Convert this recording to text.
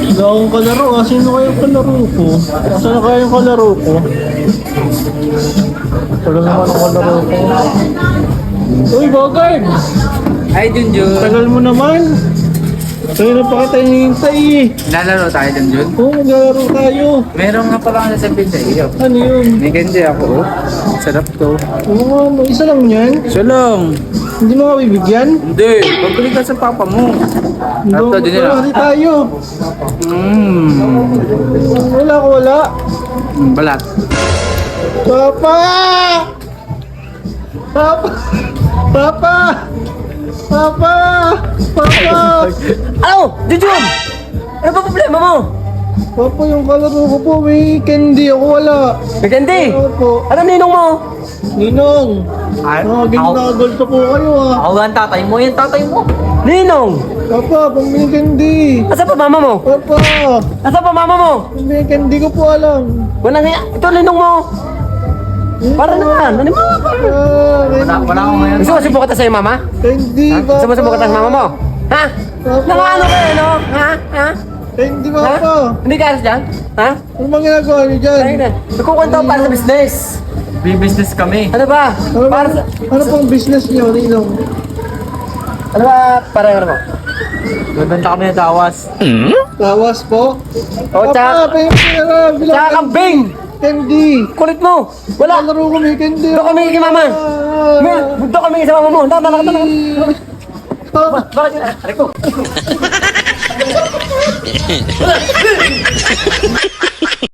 Wala akong kalaro ah. Sino kaya yung kalaro ko? Saan na kaya yung kalaro ko? Tagal naman ang kalaro ko. Uy, Bogard! Ay, Junjun. Tagal mo naman. Tayo na pa kita hinihintay eh. Lalaro tayo, Junjun. Oo, maglalaro tayo. Meron nga pala akong sasabihin sa iyo. Ano yun? May ganti ako, oh. Sarap to. Oo, isa lang yan. Isa lang. Hindi mo nga bibigyan? Hindi. Pagbalik ka sa papa mo. Sarap to, din nila. Hindi tayo. Wala ko wala. Balat. Papa! Papa! Papa! Papa! Papa! Ano? Junjun! Ano ba problema mo? Papa, yung kalaro ko po, may candy. Ako wala. Magandi! Ano po? Ano ninong mo? Ninong! Ay, Ginagol pa po kayo ah. Ako ang tatay mo, yung tatay mo. Ninong! Papa, pambili candy. Asa pa mama mo? Papa, Asa pa mama mo? pambili candy ko po alam. Wala nga, ito ninong mo. Para naman, ano mo? Wala akong ngayon. Gusto mo subukan ta sa'yo mama? Candy, Papa. Gusto mo subukan ta sa mama mo? Ha? Papa. Nangano kayo, no? Ha? Ha? Candy, Ha? Papa. Hindi ka alas dyan? Ha? Ano bang ginagawa niyo dyan? Ayun na. Nagkukwento ako para sa business. Business kami. Ano ba? Ano, Para sa... ano pong business niyo, Ninong? Ano ba? Para mo? Magbenta kami ng tawas. Lawas po? O, tsaka... Papa, pera. Bilang Tsaka kambing! candy. Kulit mo! Wala! Kalaro ko may candy. Doon kami kay mama! May, doon kami sa mama mo! Tama, tama, tama! Papa. Bakit yun? Aray ko!